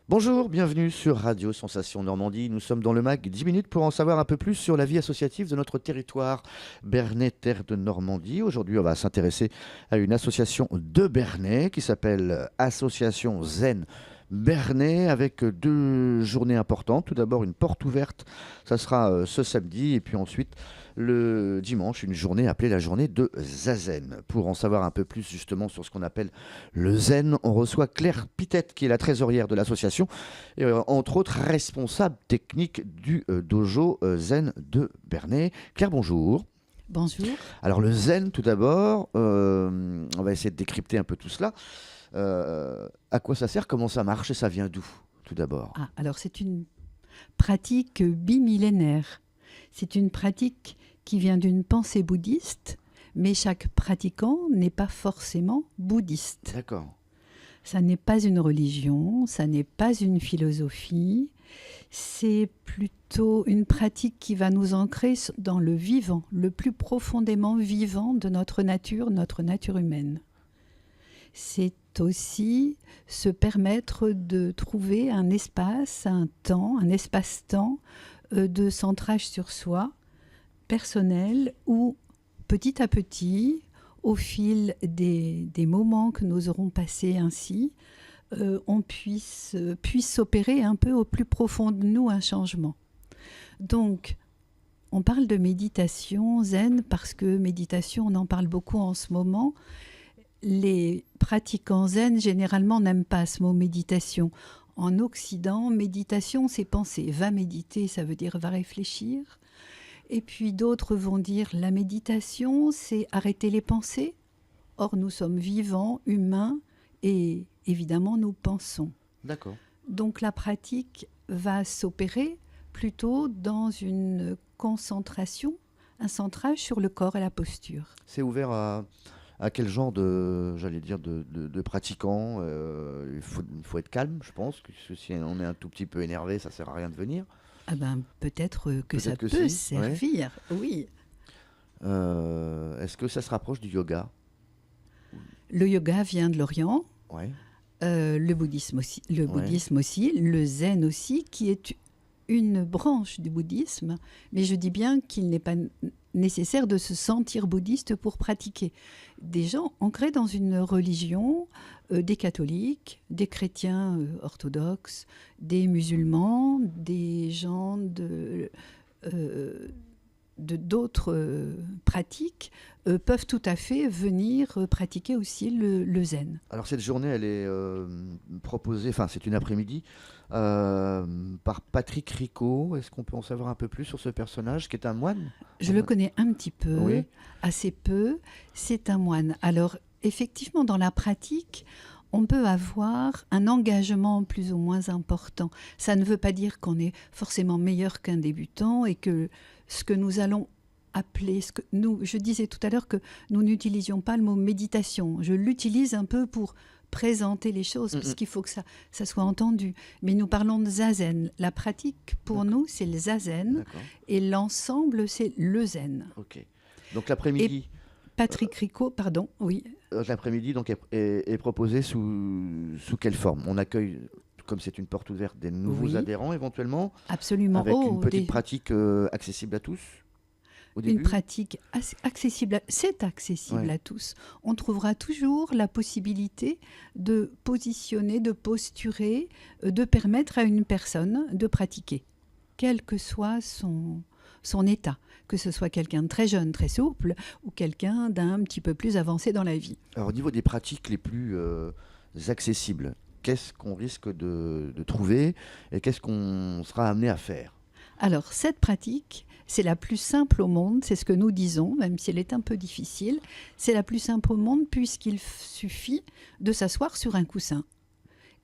Bonjour, bienvenue sur Radio Sensation Normandie. Nous sommes dans le MAG 10 minutes pour en savoir un peu plus sur la vie associative de notre territoire Bernais, terre de Normandie. Aujourd'hui, on va s'intéresser à une association de Bernais qui s'appelle Association Zen Bernais avec deux journées importantes. Tout d'abord, une porte ouverte, ça sera ce samedi, et puis ensuite le dimanche, une journée appelée la journée de Zazen. Pour en savoir un peu plus justement sur ce qu'on appelle le Zen, on reçoit Claire Pitette, qui est la trésorière de l'association, et entre autres responsable technique du dojo Zen de Bernay. Claire, bonjour. Bonjour. Alors le Zen, tout d'abord, on va essayer de décrypter un peu tout cela. À quoi ça sert, comment ça marche et ça vient d'où, tout d'abord? Alors c'est une pratique bimillénaire. C'est une pratique qui vient d'une pensée bouddhiste, mais chaque pratiquant n'est pas forcément bouddhiste. D'accord. Ça n'est pas une religion, ça n'est pas une philosophie, c'est plutôt une pratique qui va nous ancrer dans le vivant, le plus profondément vivant de notre nature humaine. C'est aussi se permettre de trouver un espace, un temps, un espace-temps de centrage sur soi, personnel, où petit à petit, au fil des moments que nous aurons passés ainsi, on puisse s'opérer un peu au plus profond de nous un changement. Donc, on parle de méditation zen parce que méditation, on en parle beaucoup en ce moment. Les pratiquants zen, généralement, n'aiment pas ce mot méditation. En Occident, méditation, c'est penser. Va méditer, ça veut dire va réfléchir. Et puis d'autres vont dire la méditation, c'est arrêter les pensées. Or, nous sommes vivants, humains, et évidemment, nous pensons. D'accord. Donc, la pratique va s'opérer plutôt dans une concentration, un centrage sur le corps et la posture. C'est ouvert à quel genre j'allais dire, de pratiquants? Il faut être calme, je pense, parce que si on est un tout petit peu énervé, ça sert à rien de venir. Ah ben, peut-être que ça Peut-être que peut si, servir, oui. Est-ce que ça se rapproche du yoga? Le yoga vient de l'Orient, Ouais. le bouddhisme aussi, le zen aussi, qui est une branche du bouddhisme, mais je dis bien qu'il n'est pas nécessaire de se sentir bouddhiste pour pratiquer. Des gens ancrés dans une religion, des catholiques, des chrétiens orthodoxes, des musulmans, des gens d'autres pratiques peuvent tout à fait venir pratiquer aussi le zen. Alors cette journée, elle est proposée, enfin c'est une après-midi, par Patrick Ricot. Est-ce qu'on peut en savoir un peu plus sur ce personnage qui est un moine? Je le connais un petit peu, Oui. assez peu. C'est un moine. Alors, effectivement, dans la pratique, on peut avoir un engagement plus ou moins important. Ça ne veut pas dire qu'on est forcément meilleur qu'un débutant et que ce que nous allons appeler, je disais tout à l'heure que nous n'utilisions pas le mot méditation. Je l'utilise un peu pour présenter les choses, parce qu'il faut que ça soit entendu. Mais nous parlons de zazen. La pratique, pour nous, c'est le zazen, D'accord. et l'ensemble, c'est le zen. Ok. Donc l'après-midi, Patrick Ricot, pardon, oui. l'après-midi donc est proposé sous quelle forme? On accueille, comme c'est une porte ouverte, des nouveaux Oui, adhérents éventuellement, absolument. avec une petite pratique accessible à tous au Une début? pratique accessible, c'est accessible Ouais. à tous. On trouvera toujours la possibilité de positionner, de posturer, de permettre à une personne de pratiquer, quel que soit son état, que ce soit quelqu'un de très jeune, très souple, ou quelqu'un d'un petit peu plus avancé dans la vie. Alors au niveau des pratiques les plus accessibles, qu'est-ce qu'on risque de trouver et qu'est-ce qu'on sera amené à faire? Alors, cette pratique, c'est la plus simple au monde, c'est ce que nous disons, même si elle est un peu difficile. C'est la plus simple au monde puisqu'il suffit de s'asseoir sur un coussin.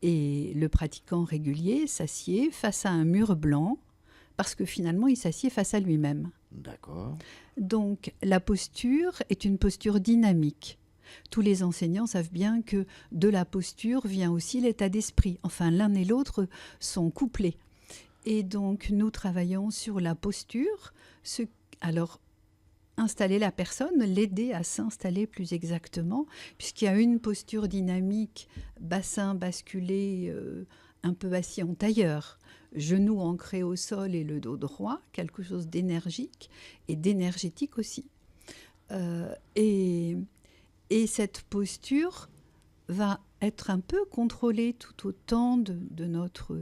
Et le pratiquant régulier s'assied face à un mur blanc parce que finalement, il s'assied face à lui-même. D'accord. Donc, la posture est une posture dynamique. Tous les enseignants savent bien que de la posture vient aussi l'état d'esprit. Enfin, l'un et l'autre sont couplés. Et donc, nous travaillons sur la posture. Alors, installer la personne, l'aider à s'installer plus exactement, puisqu'il y a une posture dynamique, bassin basculé un peu assis en tailleur, genoux ancrés au sol et le dos droit, quelque chose d'énergique et d'énergétique aussi. Et cette posture va être un peu contrôlée tout autant de notre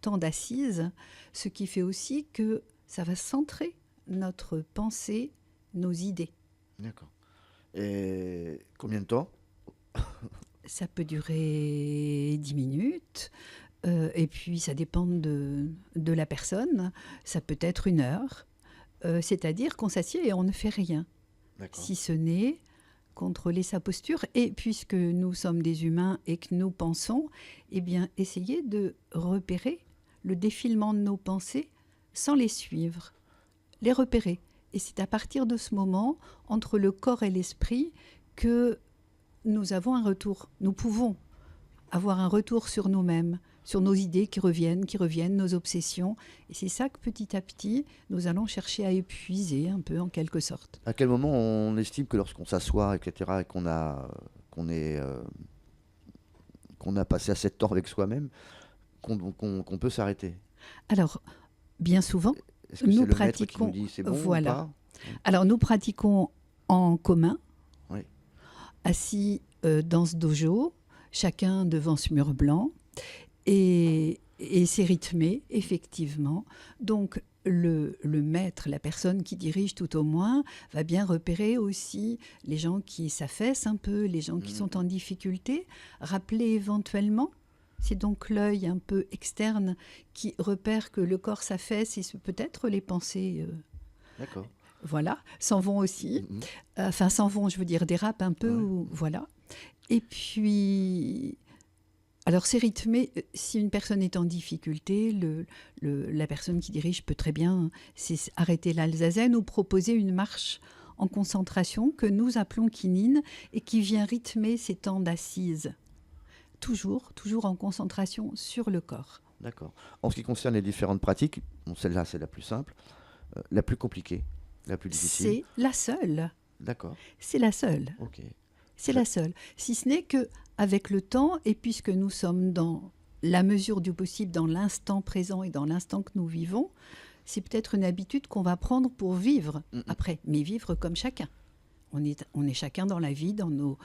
temps d'assise, ce qui fait aussi que ça va centrer notre pensée, nos idées. D'accord. Et combien de temps? Ça peut durer 10 minutes, et puis ça dépend de la personne. Ça peut être 1 heure, c'est-à-dire qu'on s'assied et on ne fait rien, D'accord. si ce n'est contrôler sa posture. Et puisque nous sommes des humains et que nous pensons, eh bien, essayer de repérer le défilement de nos pensées sans les suivre, les repérer. Et c'est à partir de ce moment, entre le corps et l'esprit, que nous avons un retour. Nous pouvons avoir un retour sur nous-mêmes, sur nos idées qui reviennent, nos obsessions. Et c'est ça que petit à petit, nous allons chercher à épuiser un peu en quelque sorte. À quel moment on estime que lorsqu'on s'assoit, etc., et qu'on a passé assez de temps avec soi-même, qu'on peut s'arrêter? Alors, bien souvent, Est-ce que c'est nous le maître qui nous pratiquons. dit c'est bon ou Voilà. pas? Alors, nous pratiquons en commun, Oui. assis dans ce dojo, chacun devant ce mur blanc, et c'est rythmé, effectivement. Donc, le maître, la personne qui dirige tout au moins, va bien repérer aussi les gens qui s'affaissent un peu, les gens qui sont en difficulté, rappeler éventuellement. C'est donc l'œil un peu externe qui repère que le corps s'affaisse et peut-être les pensées, D'accord. voilà, s'en vont aussi. Mhm. Enfin, s'en vont, je veux dire, dérapent un peu, Ouais. voilà. Et puis, alors c'est rythmé. Si une personne est en difficulté, la personne qui dirige peut très bien arrêter l'alsazen ou proposer une marche en concentration que nous appelons kinine et qui vient rythmer ces temps d'assise. Toujours en concentration sur le corps. D'accord. En ce qui concerne les différentes pratiques, bon, celle-là, c'est la plus simple, la plus compliquée, la plus difficile. C'est la seule. D'accord. C'est la seule. Ok. C'est la seule. Si ce n'est que avec le temps, et puisque nous sommes dans la mesure du possible, dans l'instant présent et dans l'instant que nous vivons, c'est peut-être une habitude qu'on va prendre pour vivre après, mais vivre comme chacun. On est chacun dans la vie, dans nos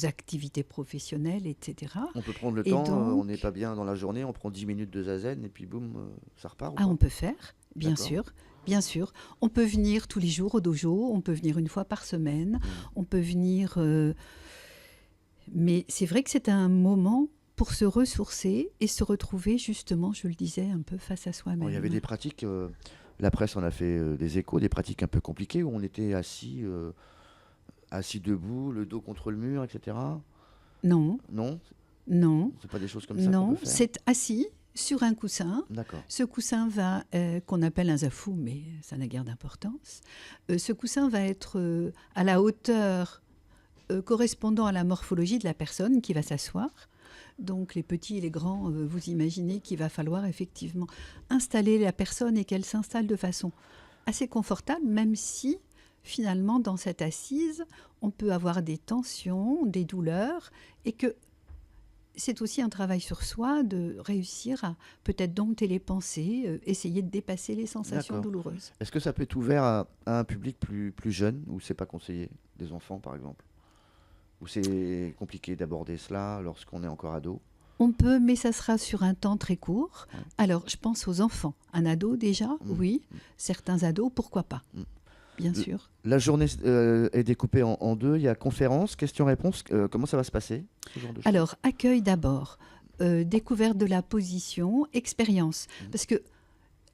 activités professionnelles, etc. On peut prendre le Et temps, donc- on n'est pas bien dans la journée, on prend 10 minutes de zazen et puis boum, ça repart ou Ah, pas? on peut faire, bien D'accord. sûr, bien sûr. On peut venir tous les jours au dojo, on peut venir 1 fois par semaine, on peut venir... mais c'est vrai que c'est un moment pour se ressourcer et se retrouver justement, je le disais, un peu face à soi-même. Bon, il y avait des pratiques, la presse en a fait des échos, des pratiques un peu compliquées où on était assis debout, le dos contre le mur, etc. Non, Non? non, C'est pas des choses comme ça qu'on non, peut faire? c'est assis sur un coussin. D'accord. Ce coussin va, qu'on appelle un zafou, mais ça n'a guère d'importance. Ce coussin va être à la hauteur correspondant à la morphologie de la personne qui va s'asseoir. Donc les petits et les grands, vous imaginez qu'il va falloir effectivement installer la personne et qu'elle s'installe de façon assez confortable, même si finalement dans cette assise, on peut avoir des tensions, des douleurs, et que c'est aussi un travail sur soi de réussir à peut-être dompter les pensées, essayer de dépasser les sensations D'accord. douloureuses. Est-ce que ça peut être ouvert à un public plus jeune ou c'est pas conseillé? Des enfants par exemple? Ou c'est compliqué d'aborder cela lorsqu'on est encore ado? On peut, mais ça sera sur un temps très court. Ouais. Alors, je pense aux enfants. Un ado déjà, oui. Certains ados, pourquoi pas? Bien sûr. La journée est découpée en deux. Il y a conférence, questions-réponses. Comment ça va se passer, ce genre de choses? Alors, accueil d'abord, découverte de la position, expérience. Parce que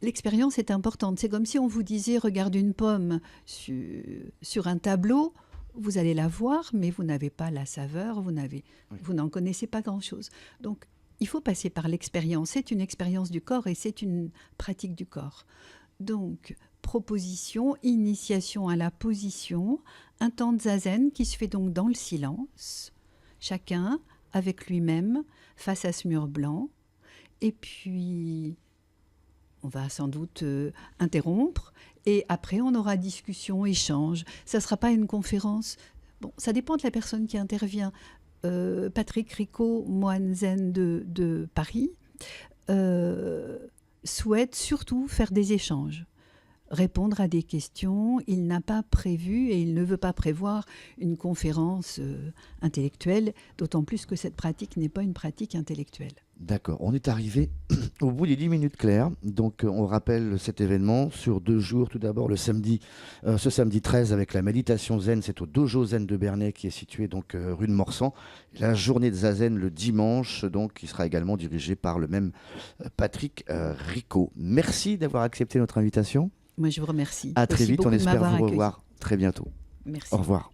l'expérience est importante. C'est comme si on vous disait, regarde une pomme sur un tableau, vous allez la voir, mais vous n'avez pas la saveur, vous n'en connaissez pas grand-chose. Donc, il faut passer par l'expérience. C'est une expérience du corps et c'est une pratique du corps. Donc, proposition, initiation à la position, un temps de zazen qui se fait donc dans le silence, chacun avec lui-même face à ce mur blanc. Et puis, on va sans doute interrompre et après on aura discussion, échange. Ça ne sera pas une conférence. Bon, ça dépend de la personne qui intervient. Patrick Ricot, moine zen de Paris, souhaite surtout faire des échanges, répondre à des questions. Il n'a pas prévu et il ne veut pas prévoir une conférence intellectuelle, d'autant plus que cette pratique n'est pas une pratique intellectuelle. D'accord, on est arrivé au bout des 10 minutes claires. Donc on rappelle cet événement sur 2 jours. Tout d'abord le samedi, ce samedi 13 avec la méditation zen, c'est au Dojo Zen de Bernay qui est situé donc rue de Morsan. La journée de Zazen le dimanche, donc qui sera également dirigée par le même Patrick Ricot. Merci d'avoir accepté notre invitation. Moi je vous remercie. À très Aussi vite, on beaucoup de espère m'avoir vous accueilli. revoir très bientôt. Merci. Au revoir.